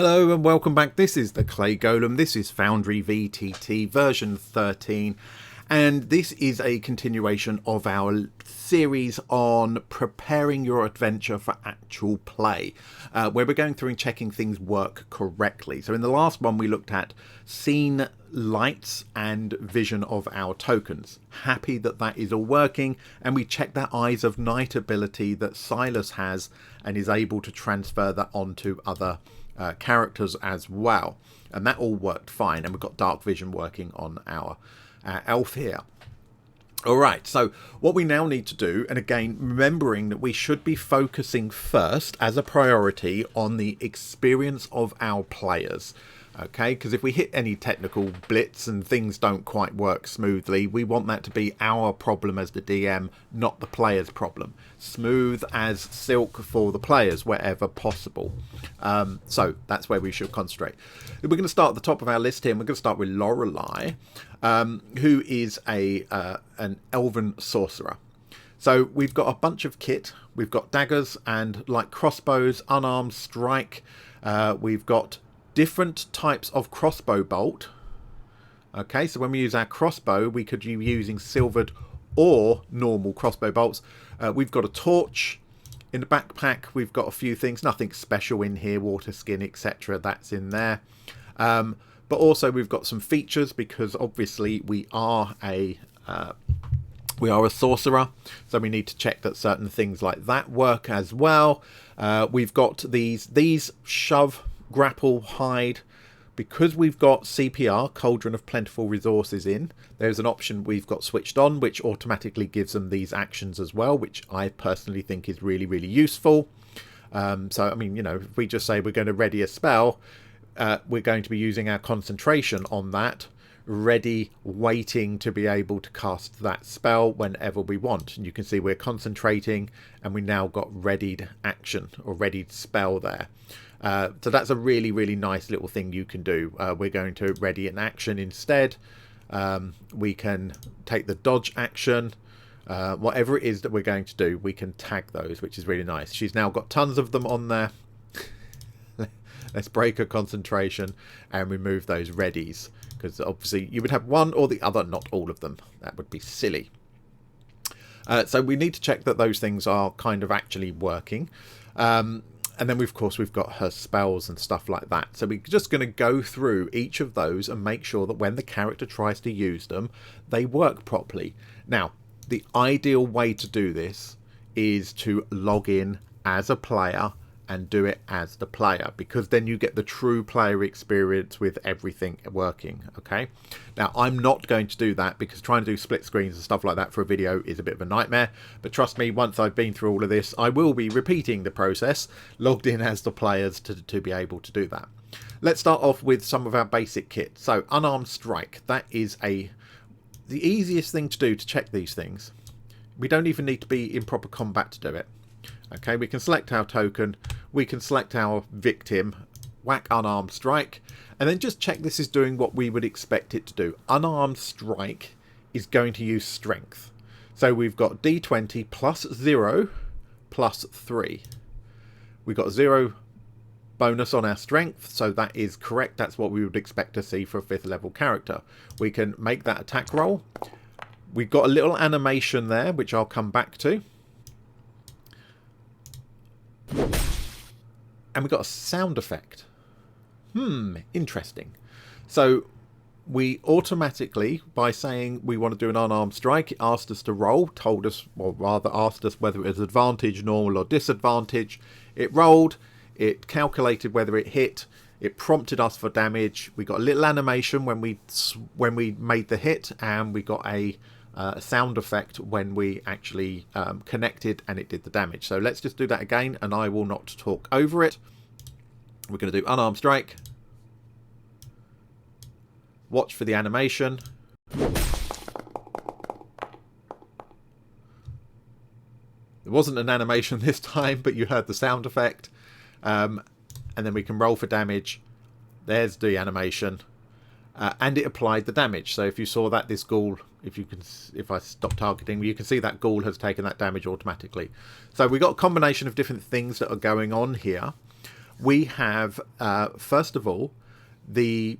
Hello and welcome back. This is the Clay Golem. This is Foundry VTT version 13, and this is a continuation of our series on preparing your adventure for actual play, where we're going through and checking things work correctly. So in the last one we looked at scene lights and vision of our tokens. Happy that that is all working, and we checked that Eyes of Night ability that Silas has and is able to transfer that onto other characters as well, and that all worked fine, and we've got dark vision working on our elf here. Alright, so what we now need to do, and again remembering that we should be focusing first as a priority on the experience of our players. Okay, because if we hit any technical blitz and things don't quite work smoothly, we want that to be our problem as the DM, not the player's problem. Smooth as silk for the players wherever possible. So that's where we should concentrate. We're going to start at the top of our list here, and we're going to start with Lorelei, who is an elven sorcerer. So we've got a bunch of kit. We've got daggers and like crossbows, unarmed strike. We've got different types of crossbow bolt. Okay, so when we use our crossbow, we could be using silvered or normal crossbow bolts. We've got a torch in the backpack. We've got a few things, nothing special in here, water skin, etc. That's in there. But also we've got some features because obviously we are a sorcerer, so we need to check that certain things like that work as well. We've got these shove, grapple, hide. Because we've got CPR, Cauldron of Plentiful Resources, in, there's an option we've got switched on which automatically gives them these actions as well, which I personally think is really, really useful. So I mean, you know, if we just say we're going to ready a spell, we're going to be using our concentration on that, ready, waiting to be able to cast that spell whenever we want. And you can see we're concentrating and we now got readied action or readied spell there. So that's a really, really nice little thing you can do. We're going to ready an action instead. We can take the dodge action. Whatever it is that we're going to do, we can tag those, which is really nice. She's now got tons of them on there. Let's break her concentration and remove those readies, because obviously you would have one or the other, not all of them. That would be silly. So we need to check that those things are kind of actually working. And then, of course, we've got her spells and stuff like that. So we're just going to go through each of those and make sure that when the character tries to use them, they work properly. Now, the ideal way to do this is to log in as a player and do it as the player, because then you get the true player experience with everything working. Okay, now I'm not going to do that because trying to do split screens and stuff like that for a video is a bit of a nightmare, but trust me, once I've been through all of this, I will be repeating the process logged in as the players to be able to do that. Let's start off with some of our basic kit. So unarmed strike, that is the easiest thing to do to check these things. We don't even need to be in proper combat to do it. Okay, we can select our token, we can select our victim, whack unarmed strike, and then just check this is doing what we would expect it to do. Unarmed strike is going to use strength. So we've got D20 plus 0 plus 3. We've got 0 bonus on our strength, so that is correct. That's what we would expect to see for a 5th level character. We can make that attack roll. We've got a little animation there, which I'll come back to. And we've got a sound effect. Interesting. So we automatically, by saying we want to do an unarmed strike, it asked us to roll, told us, or rather asked us whether it was advantage, normal or disadvantage. It rolled, it calculated whether it hit, it prompted us for damage. We got a little animation when we made the hit, and we got a sound effect when we actually connected and it did the damage. So let's just do that again, and I will not talk over it. We're going to do unarmed strike. Watch for the animation. There wasn't an animation this time, but you heard the sound effect. And then we can roll for damage. There's the animation. And it applied the damage. So if you saw that, this ghoul, if I stop targeting, you can see that ghoul has taken that damage automatically. So we've got a combination of different things that are going on here. we have, first of all, the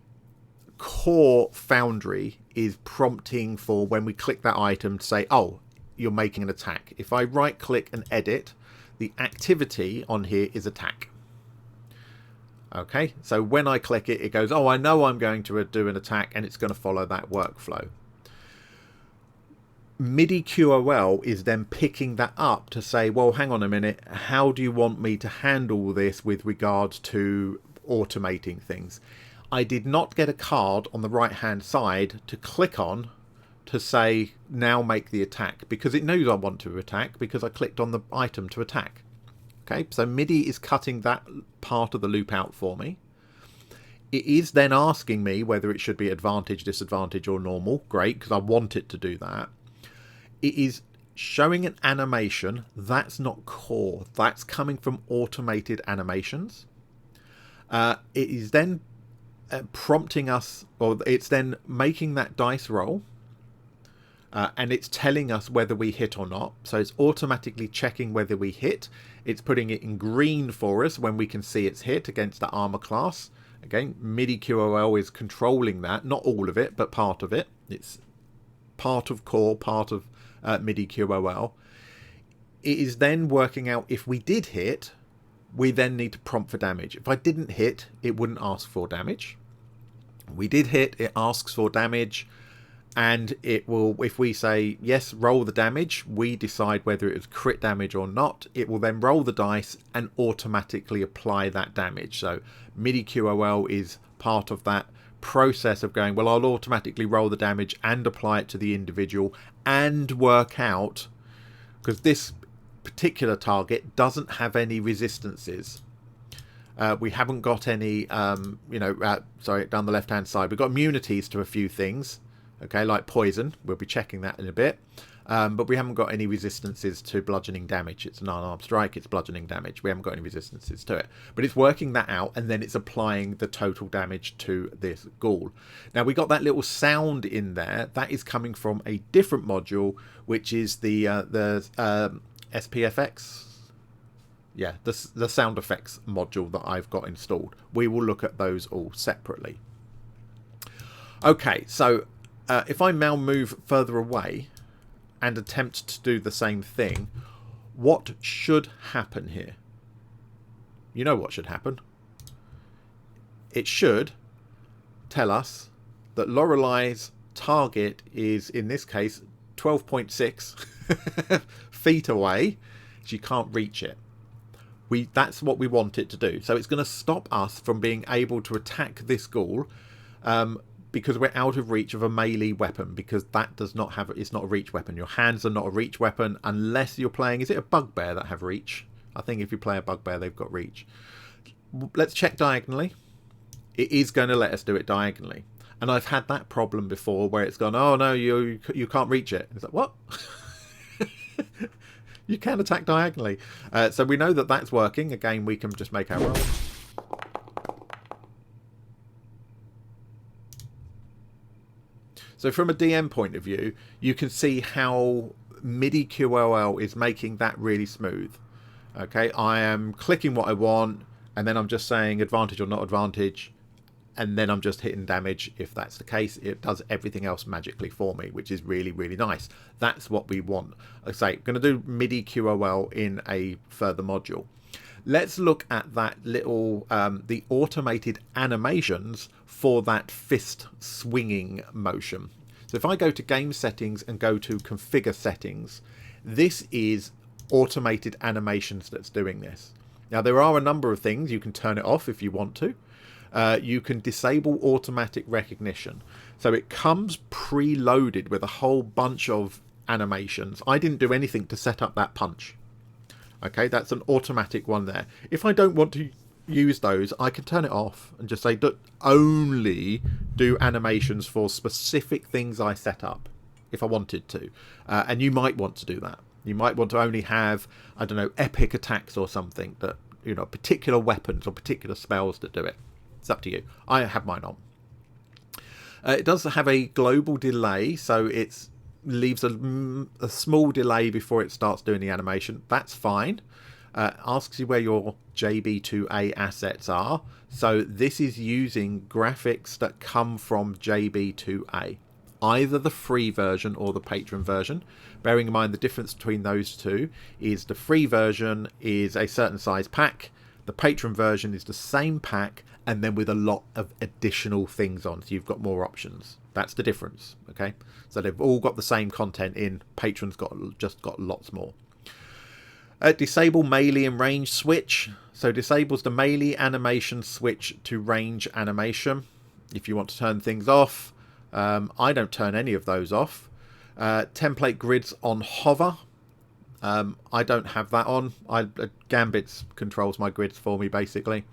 core foundry is prompting for when we click that item to say, oh, you're making an attack. If I right click and edit, the activity on here is attack. Okay, so when I click it, it goes, oh, I know I'm going to do an attack, and it's going to follow that workflow. MIDI QOL is then picking that up to say, well, hang on a minute, how do you want me to handle this with regards to automating things? I did not get a card on the right hand side to click on to say, now make the attack, because it knows I want to attack because I clicked on the item to attack. Okay, so MIDI is cutting that part of the loop out for me. It is then asking me whether it should be advantage, disadvantage, or normal. Great, because I want it to do that. It is showing an animation. That's not core. That's coming from automated animations. It is then prompting us, or it's then making that dice roll. And it's telling us whether we hit or not. So it's automatically checking whether we hit. It's putting it in green for us when we can see it's hit against the armor class. Again, MIDI QOL is controlling that. Not all of it, but part of it. It's part of core, part of MIDI QOL. It is then working out if we did hit, we then need to prompt for damage. If I didn't hit, it wouldn't ask for damage. We did hit, it asks for damage. And it will, if we say, yes, roll the damage, we decide whether it was crit damage or not. It will then roll the dice and automatically apply that damage. So MIDI QOL is part of that process of going, well, I'll automatically roll the damage and apply it to the individual and work out, because this particular target doesn't have any resistances. We haven't got any, sorry, down the left-hand side. We've got immunities to a few things. Okay, like poison. We'll be checking that in a bit. But we haven't got any resistances to bludgeoning damage. It's an unarmed strike. It's bludgeoning damage. We haven't got any resistances to it. But it's working that out, and then it's applying the total damage to this ghoul. Now, we got that little sound in there. That is coming from a different module, which is the SPFX. Yeah, the sound effects module that I've got installed. We will look at those all separately. Okay, so if I now move further away and attempt to do the same thing, what should happen here? You know what should happen. It should tell us that Lorelei's target is, in this case, 12.6 feet away. She can't reach it. That's what we want it to do. So it's going to stop us from being able to attack this ghoul, because we're out of reach of a melee weapon, because that does not have, it's not a reach weapon. Your hands are not a reach weapon unless you're playing, is it a bugbear that have reach? I think if you play a bugbear, they've got reach. Let's check diagonally. It is going to let us do it diagonally. And I've had that problem before where it's gone, oh no, you can't reach it. It's like, what? You can attack diagonally. So we know that that's working. Again, we can just make our roll. So from a DM point of view, you can see how MIDI QOL is making that really smooth. Okay, I am clicking what I want, and then I'm just saying advantage or not advantage, and then I'm just hitting damage. If that's the case, it does everything else magically for me, which is really, really nice. That's what we want. Like I say, I'm going to do MIDI QOL in a further module. Let's look at that little, the automated animations for that fist swinging motion. So if I go to game settings and go to configure settings, this is automated animations that's doing this. Now there are a number of things. You can turn it off if you want to. You can disable automatic recognition. So it comes preloaded with a whole bunch of animations. I didn't do anything to set up that punch. Okay, that's an automatic one there. If I don't want to use those, I can turn it off and just say only do animations for specific things I set up if I wanted to. And you might want to do that. You might want to only have, I don't know, epic attacks or something that, you know, particular weapons or particular spells that do it. It's up to you. I have mine on. It does have a global delay, so it's leaves a small delay before it starts doing the animation. That's fine. asks you where your JB2A assets are. So this is using graphics that come from JB2A, either the free version or the patron version. Bearing in mind the difference between those two is the free version is a certain size pack, the patron version is the same pack and then with a lot of additional things on, so you've got more options. That's the difference. Okay, so they've all got the same content in, patron's just got lots more. Disable melee and range switch. So disables the melee animation switch to range animation. If you want to turn things off, I don't turn any of those off. Template grids on hover. I don't have that on. Gambits controls my grids for me basically.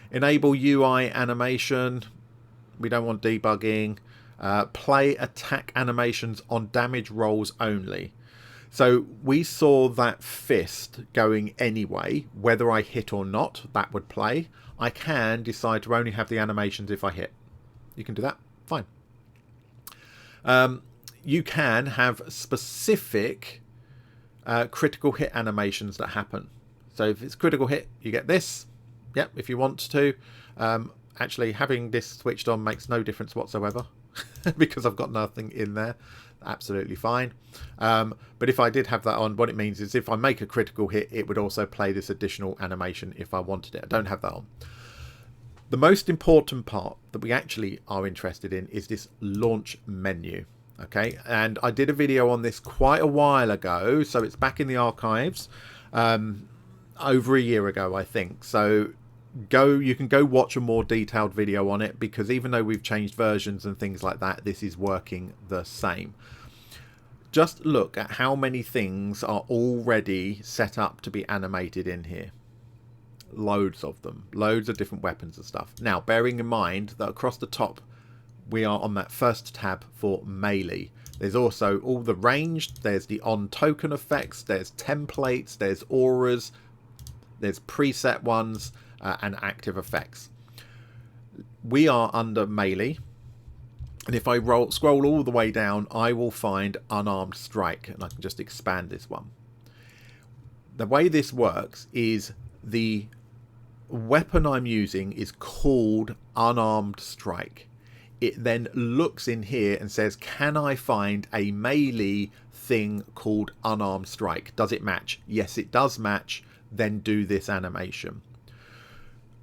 Enable UI animation. We don't want debugging. Play attack animations on damage rolls only. So we saw that fist going anyway, whether I hit or not, that would play. I can decide to only have the animations if I hit. You can do that, fine. You can have specific critical hit animations that happen. So if it's critical hit, you get this. Yep, if you want to. Actually, having this switched on makes no difference whatsoever because I've got nothing in there. Absolutely fine. But if I did have that on, what it means is if I make a critical hit, it would also play this additional animation if I wanted it. I don't have that on. The most important part that we actually are interested in is this launch menu. Okay, and I did a video on this quite a while ago, so it's back in the archives, over a year ago, I think. So you can go watch a more detailed video on it, because even though we've changed versions and things like that, this is working the same. Just look at how many things are already set up to be animated in here. Loads of them, loads of different weapons and stuff. Now, bearing in mind that across the top we are on that first tab for melee. There's also all the ranged, there's the on token effects, there's templates, there's auras, there's preset ones, and active effects. We are under melee, and if I scroll all the way down, I will find unarmed strike, and I can just expand this one. The way this works is the weapon I'm using is called unarmed strike. It then looks in here and says, can I find a melee thing called unarmed strike? Does it match? Yes, it does match. Then do this animation.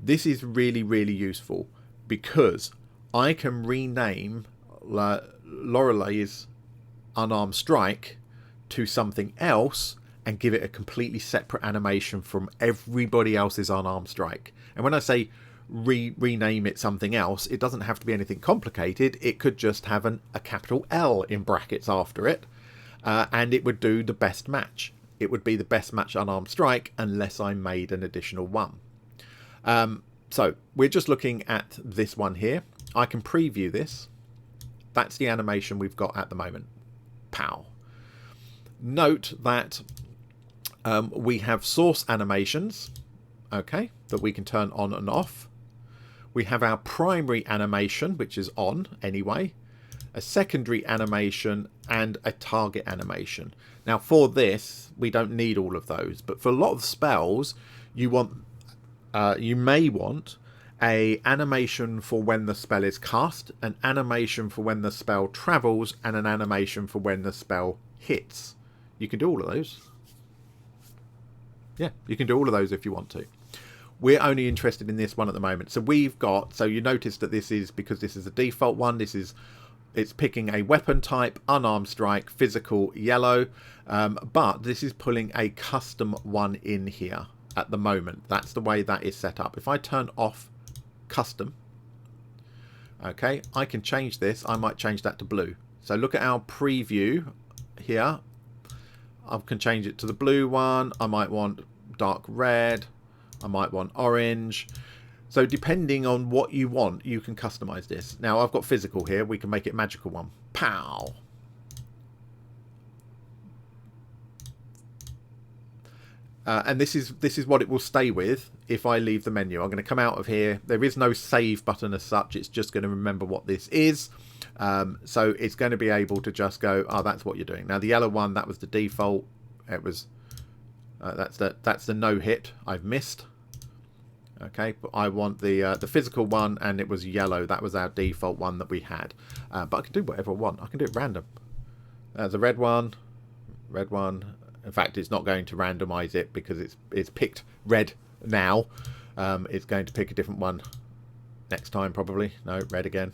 This is really, really useful because I can rename Lorelei's unarmed strike to something else and give it a completely separate animation from everybody else's unarmed strike. And when I say rename it something else, it doesn't have to be anything complicated. It could just have a capital L in brackets after it, and it would do the best match. It would be the best match unarmed strike unless I made an additional one. So we're just looking at this one here. I can preview this. That's the animation we've got at the moment. Pow. Note that we have source animations, okay, that we can turn on and off. We have our primary animation, which is on anyway, a secondary animation, and a target animation. Now for this, we don't need all of those, but for a lot of spells, you may want a animation for when the spell is cast, an animation for when the spell travels, and an animation for when the spell hits. You can do all of those. Yeah, you can do all of those if you want to. We're only interested in this one at the moment. So we've got, so you notice that this is, because this is a default one, it's picking a weapon type, unarmed strike, physical, yellow, but this is pulling a custom one in here at the moment. That's the way that is set up. If I turn off custom, okay, I can change this. I might change that to blue. So look at our preview here. I can change it to the blue one. I might want dark red. I might want orange. So depending on what you want, you can customize this. Now I've got physical here. We can make it magical one. Pow. And this is what it will stay with if I leave the menu. I'm going to come out of here. There is no save button as such. It's just going to remember what this is. So it's going to be able to just go, oh, that's what you're doing. Now the yellow one, that was the default. It was That's the no hit I've missed. Okay, but I want the physical one, and it was yellow. That was our default one that we had. But I can do whatever I want. I can do it random. There's a red one, red one. In fact, it's not going to randomize it because it's picked red now. It's going to pick a different one next time probably. No, red again.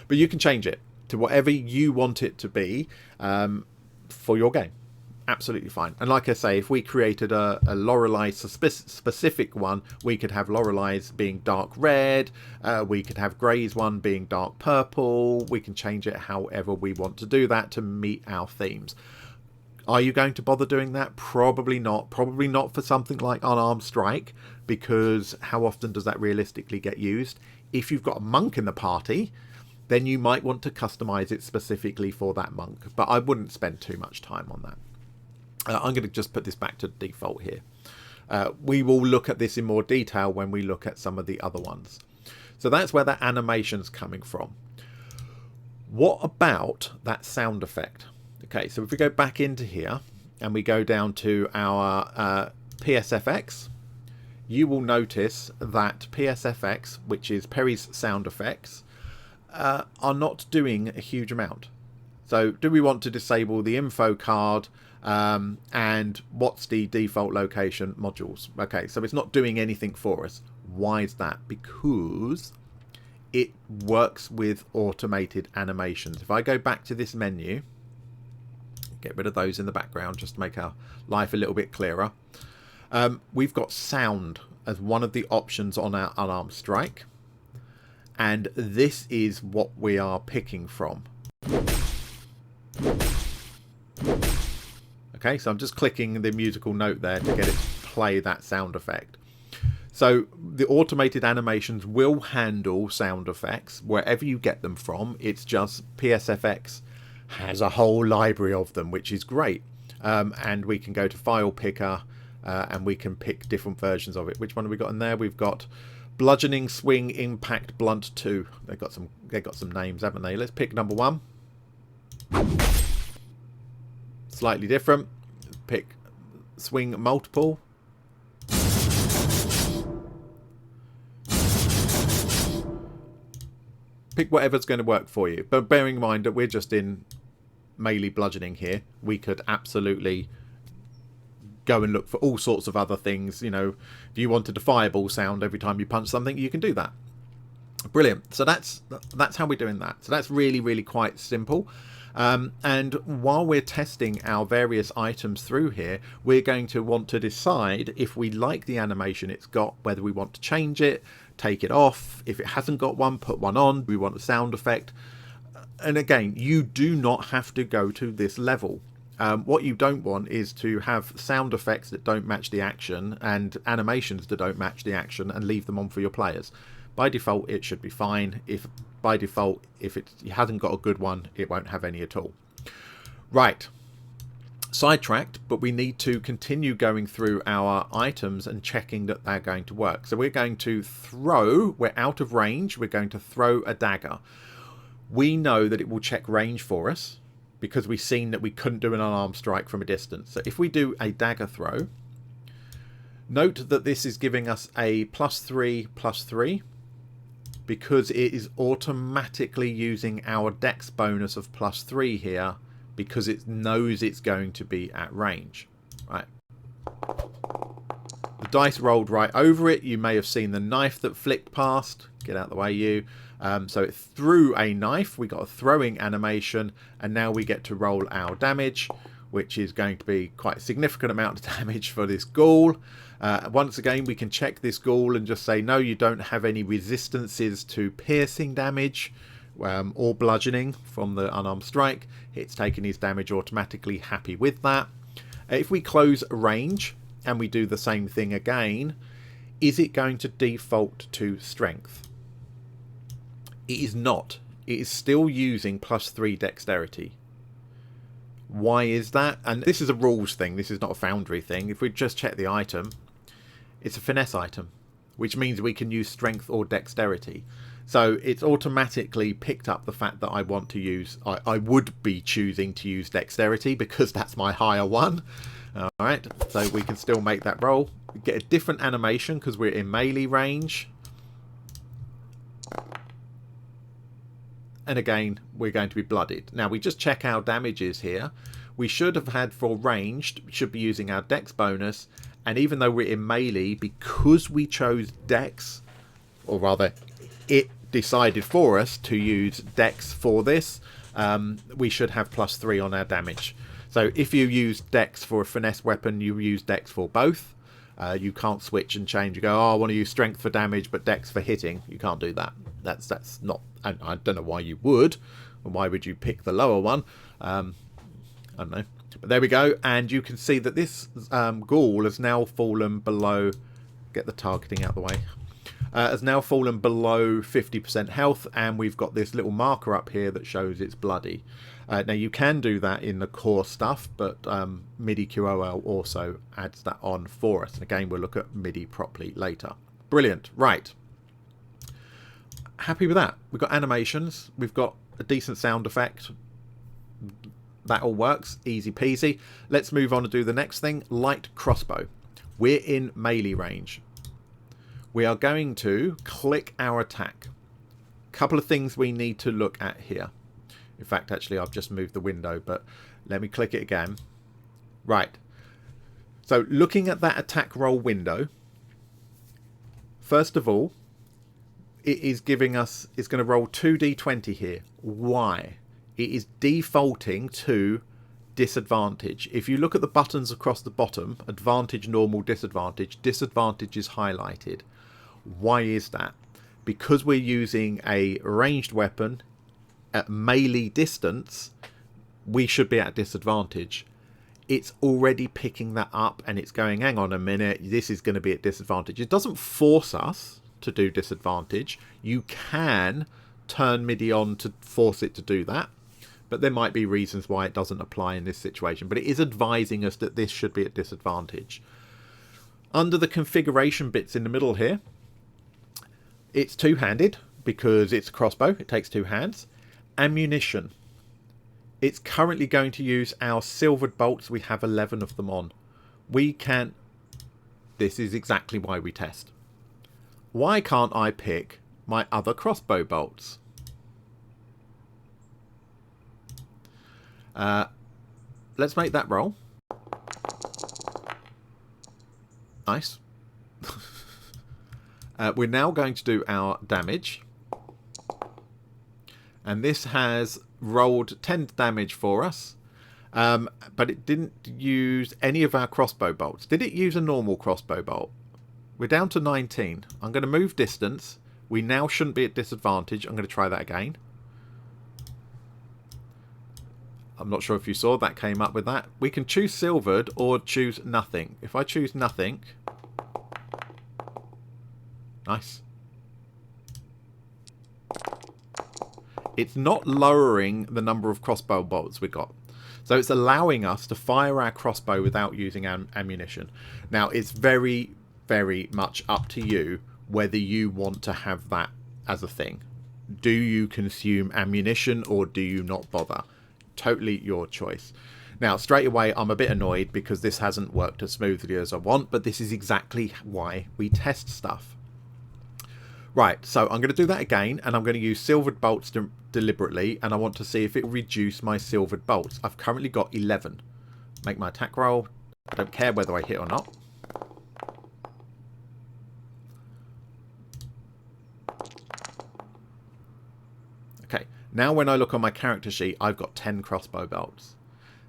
But you can change it to whatever you want it to be for your game. Absolutely fine. And like I say, if we created a Lorelei specific one, we could have Lorelei's being dark red, we could have Grey's one being dark purple. We can change it however we want to do that to meet our themes. Are you going to bother doing that? Probably not. Probably not for something like Unarmed Strike, because how often does that realistically get used? If you've got a monk in the party, then you might want to customize it specifically for that monk. But I wouldn't spend too much time on that. I'm going to just put this back to default here. We will look at this in more detail when we look at some of the other ones. So that's where that animation's coming from. What about that sound effect? Okay, so if we go back into here and we go down to our PSFX, you will notice that PSFX, which is Perry's sound effects, are not doing a huge amount. So do we want to disable the info card and what's the default location modules? Okay, so it's not doing anything for us. Why is that? Because it works with automated animations. If I go back to this menu, get rid of those in the background just to make our life a little bit clearer. We've got sound as one of the options on our Unarmed Strike, and this is what we are picking from. Okay, so I'm just clicking the musical note there to get it to play that sound effect. So the automated animations will handle sound effects wherever you get them from. It's just PSFX has a whole library of them, which is great. And we can go to File Picker and we can pick different versions of it. Which one have we got in there? We've got Bludgeoning, Swing, Impact, Blunt 2. They've got some names, haven't they? Let's pick number 1. Slightly different. Pick Swing Multiple. Pick whatever's going to work for you. But bearing in mind that we're just in melee bludgeoning here, we could absolutely go and look for all sorts of other things. You know, if you wanted a fireball sound every time you punch something, you can do that. Brilliant. So that's how we're doing that. So that's really, really quite simple. And while we're testing our various items through here, we're going to want to decide if we like the animation it's got, whether we want to change it, take it off. If it hasn't got one, put one on. We want a sound effect. And again, you do not have to go to this level. What you don't want is to have sound effects that don't match the action and animations that don't match the action and leave them on for your players. By default, it should be fine. If by default, if it hasn't got a good one, it won't have any at all. Right. Sidetracked, but we need to continue going through our items and checking that they're going to work. So we're going to throw, we're out of range, we're going to throw a dagger. We know that it will check range for us because we've seen that we couldn't do an unarmed strike from a distance. So if we do a dagger throw, note that this is giving us a +3/+3 because it is automatically using our dex bonus of +3 here because it knows it's going to be at range. Right. The dice rolled right over it. You may have seen the knife that flicked past. Get out of the way, you. So it threw a knife. We got a throwing animation, and now we get to roll our damage, which is going to be quite a significant amount of damage for this ghoul. Once again, we can check this ghoul and just say, no, you don't have any resistances to piercing damage or bludgeoning from the unarmed strike. It's taken his damage automatically. Happy with that. If we close range and we do the same thing again, is it going to default to strength? It is not. It is still using +3 dexterity. Why is that? And this is a rules thing. This is not a Foundry thing. If we just check the item, it's a finesse item, which means we can use strength or dexterity. So it's automatically picked up the fact that I want to use, I would be choosing to use dexterity because that's my higher one. Alright, so we can still make that roll. We get a different animation because we're in melee range. And again, we're going to be bloodied. Now, we just check our damages here. We should have had for ranged, should be using our dex bonus. And even though we're in melee, because we chose dex, or rather, it decided for us to use dex for this, we should have +3 on our damage. So if you use dex for a finesse weapon, you use dex for both. You can't switch and change. You go, oh, I want to use strength for damage, but dex for hitting. You can't do that. That's not. And I don't know why you would. And why would you pick the lower one? I don't know. But there we go. And you can see that this ghoul has now fallen below. Get the targeting out of the way. Has now fallen below 50% health, and we've got this little marker up here that shows it's bloody. Now you can do that in the core stuff, but MIDI QOL also adds that on for us. And again, we'll look at MIDI properly later. Brilliant. Right. Happy with that. We've got animations. We've got a decent sound effect. That all works. Easy peasy. Let's move on to do the next thing. Light crossbow. We're in melee range. We are going to click our attack. Couple of things we need to look at here. In fact, actually, I've just moved the window, but let me click it again. Right. So looking at that attack roll window, first of all, it is giving us, it's going to roll 2d20 here. Why? It is defaulting to disadvantage. If you look at the buttons across the bottom, advantage, normal, disadvantage, disadvantage is highlighted. Why is that? Because we're using a ranged weapon at melee distance, we should be at disadvantage. It's already picking that up and it's going, hang on a minute, this is going to be at disadvantage. It doesn't force us to do disadvantage. You can turn MIDI on to force it to do that, but there might be reasons why it doesn't apply in this situation. But it is advising us that this should be at disadvantage. Under the configuration bits in the middle here, it's two-handed because it's a crossbow. It takes 2 hands. Ammunition. It's currently going to use our silvered bolts. We have 11 of them on. We can... This is exactly why we test. Why can't I pick my other crossbow bolts? Let's make that roll. Nice. We're now going to do our damage. And this has rolled 10 damage for us. But it didn't use any of our crossbow bolts. Did it use a normal crossbow bolt? We're down to 19. I'm going to move distance. We now shouldn't be at disadvantage. I'm going to try that again. I'm not sure if you saw that came up with that. We can choose silvered or choose nothing. If I choose nothing... Nice. It's not lowering the number of crossbow bolts we got. So it's allowing us to fire our crossbow without using ammunition. Now, it's very, very much up to you whether you want to have that as a thing. Do you consume ammunition or do you not bother? Totally your choice. Now, straight away, I'm a bit annoyed because this hasn't worked as smoothly as I want, but this is exactly why we test stuff. Right, so I'm going to do that again, and I'm going to use silvered bolts deliberately, and I want to see if it will reduce my silvered bolts. I've currently got 11. Make my attack roll. I don't care whether I hit or not. Okay, now when I look on my character sheet, I've got 10 crossbow bolts.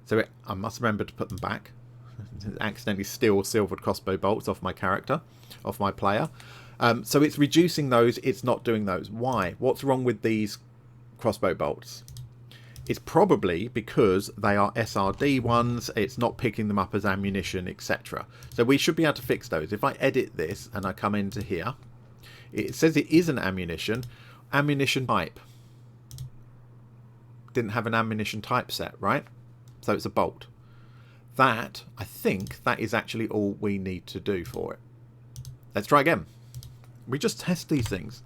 So I must remember to put them back. Accidentally steal silvered crossbow bolts off my character, off my player. So it's reducing those, it's not doing those. Why? What's wrong with these crossbow bolts? It's probably because they are SRD ones, it's not picking them up as ammunition, etc. So we should be able to fix those. If I edit this and I come into here, it says it is an ammunition type. Didn't have an ammunition type set, right? So it's a bolt. That, I think, that is actually all we need to do for it. Let's try again. We just test these things.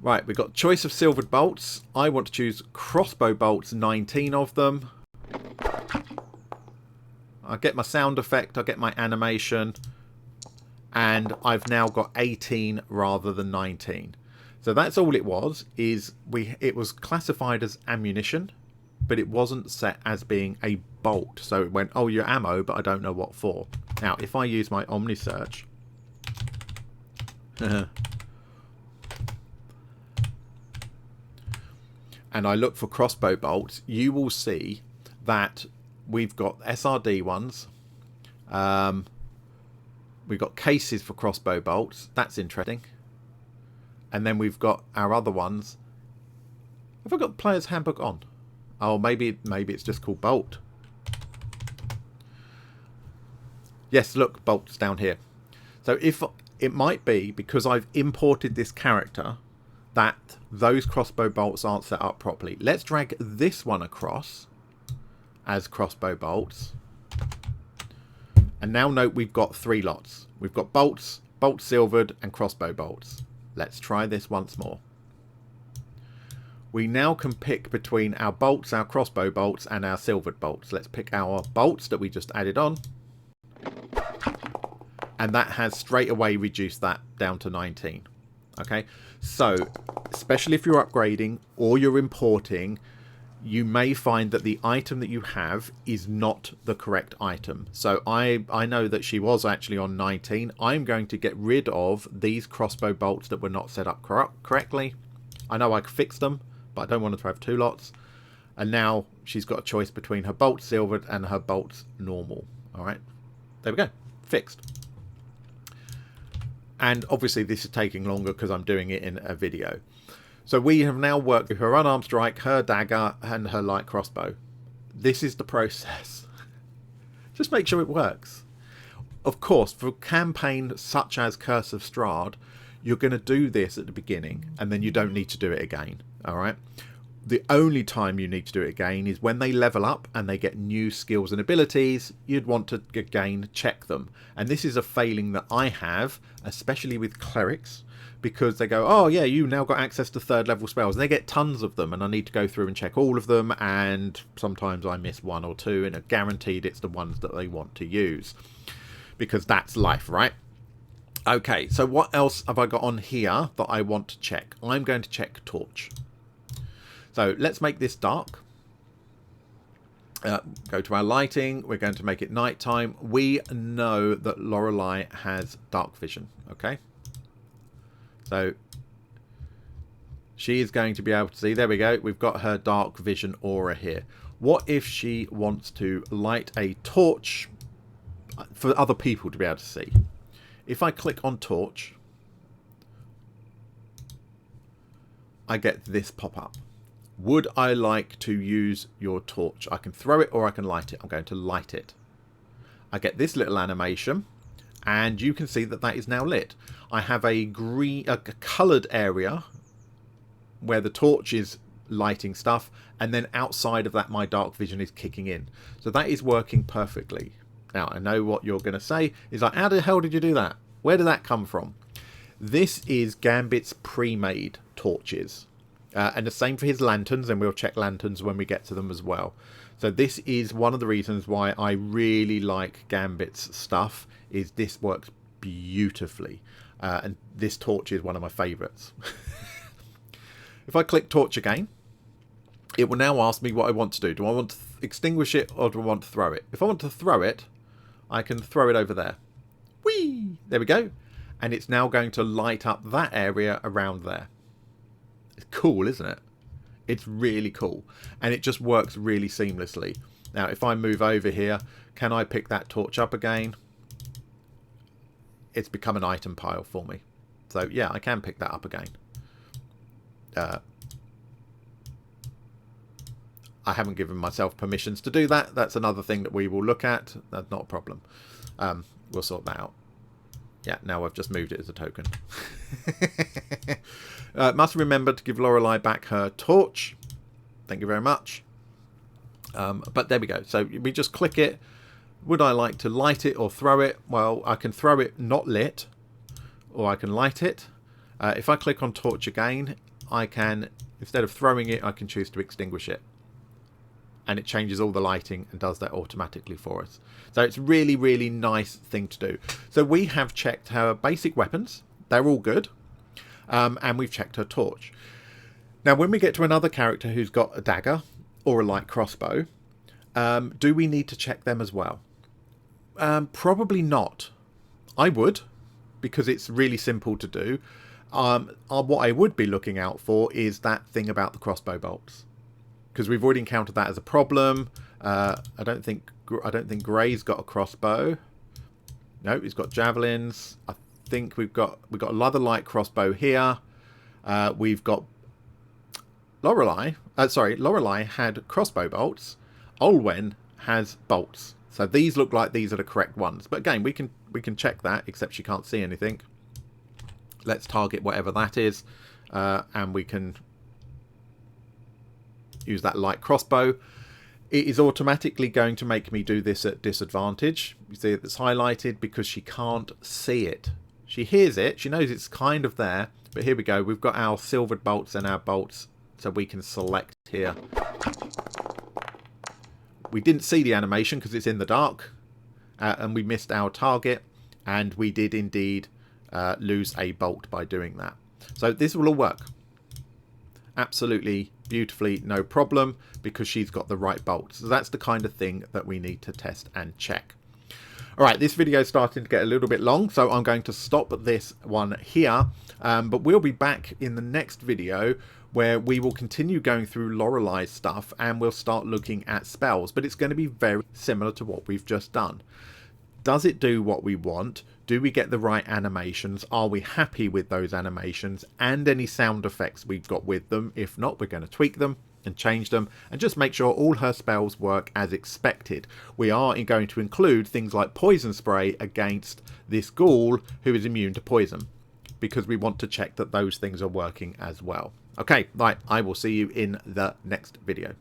Right, we've got choice of silvered bolts. I want to choose crossbow bolts, 19 of them. I get my sound effect, I get my animation, and I've now got 18 rather than 19. So that's all it was, it was classified as ammunition, but it wasn't set as being a bolt. So it went, oh, your ammo, but I don't know what for. Now, if I use my Omni search, and I look for crossbow bolts, you will see that we've got SRD ones. We've got cases for crossbow bolts. That's interesting. And then we've got our other ones. Have I got player's handbook on? Oh, maybe it's just called bolt. Yes, look, bolt's down here. So if it might be because I've imported this character that those crossbow bolts aren't set up properly. Let's drag this one across as crossbow bolts. And now note we've got 3 lots. We've got bolts, bolt silvered, and crossbow bolts. Let's try this once more. We now can pick between our bolts, our crossbow bolts, and our silvered bolts. Let's pick our bolts that we just added on. And that has straight away reduced that down to 19. Okay, so especially if you're upgrading or you're importing, you may find that the item that you have is not the correct item. So I know that she was actually on 19. I'm going to get rid of these crossbow bolts that were not set up correctly. I know I could fix them, but I don't want her to have 2 lots. And now she's got a choice between her bolts silvered and her bolts normal. All right, there we go, fixed. And obviously this is taking longer because I'm doing it in a video. So we have now worked with her unarmed strike, her dagger, and her light crossbow. This is the process. Just make sure it works. Of course, for a campaign such as Curse of Strahd, you're going to do this at the beginning, and then you don't need to do it again. All right. The only time you need to do it again is when they level up and they get new skills and abilities. You'd want to again check them. And this is a failing that I have, especially with clerics, because they go, oh yeah, you now got access to 3rd level spells, and they get tons of them, and I need to go through and check all of them, and sometimes I miss 1 or 2, and are guaranteed it's the ones that they want to use, because that's life, right? Okay, so what else have I got on here that I want to check? I'm going to check torch. So let's make this dark. Go to our lighting. We're going to make it nighttime. We know that Lorelei has dark vision. Okay. So she is going to be able to see. There we go. We've got her dark vision aura here. What if she wants to light a torch for other people to be able to see? If I click on torch, I get this pop up. Would I like to use your torch? I can throw it or I can light it. I'm going to light it. I get this little animation, and you can see that that is now lit. I have a coloured area where the torch is lighting stuff, and then outside of that my dark vision is kicking in. So that is working perfectly. Now I know what you're going to say is like, how the hell did you do that? Where did that come from? This is Gambit's pre-made torches. And the same for his lanterns, and we'll check lanterns when we get to them as well. So this is one of the reasons why I really like Gambit's stuff, is this works beautifully. And this torch is one of my favourites. If I click torch again, it will now ask me what I want to do. Do I want to extinguish it or do I want to throw it? If I want to throw it, I can throw it over there. Whee! There we go. And it's now going to light up that area around there. It's cool, isn't it? It's really cool. And it just works really seamlessly. Now, if I move over here, can I pick that torch up again? It's become an item pile for me. So, yeah, I can pick that up again. I haven't given myself permissions to do that. That's another thing that we will look at. That's not a problem. We'll sort that out. Yeah, now I've just moved it as a token. Must remember to give Lorelei back her torch. Thank you very much. But there we go. So we just click it. Would I like to light it or throw it? Well, I can throw it not lit, or I can light it. If I click on torch again, I can, instead of throwing it, I can choose to extinguish it. and it changes all the lighting and does that automatically for us. So it's really, really nice thing to do. So we have checked her basic weapons. They're all good. And we've checked her torch. Now, when we get to another character who's got a dagger or a light crossbow, do we need to check them as well? Probably not. I would, because it's really simple to do. What I would be looking out for is that thing about the crossbow bolts, because we've already encountered that as a problem. I don't think Gray's got a crossbow. No, he's got javelins. I think we've got another light crossbow here. We've got Lorelei. Lorelei had crossbow bolts. Olwen has bolts. So these look like these are the correct ones. But again, we can check that, except she can't see anything. Let's target whatever that is, and we can use that light crossbow. It is automatically going to make me do this at disadvantage. You see it's highlighted because she can't see it. She hears it. She knows it's kind of there. But here we go. We've got our silvered bolts and our bolts, so we can select here. We didn't see the animation because it's in the dark, and we missed our target, and we did indeed lose a bolt by doing that. So this will all work absolutely beautifully, no problem, because she's got the right bolts. So that's the kind of thing that we need to test and check. All right, this video is starting to get a little bit long, so I'm going to stop this one here. But we'll be back in the next video where we will continue going through Lorelei's stuff and we'll start looking at spells. But it's going to be very similar to what we've just done. Does it do what we want? Do we get the right animations? Are we happy with those animations and any sound effects we've got with them? If not, we're going to tweak them and change them and just make sure all her spells work as expected. We are going to include things like poison spray against this ghoul who is immune to poison, because we want to check that those things are working as well. Okay, right, I will see you in the next video.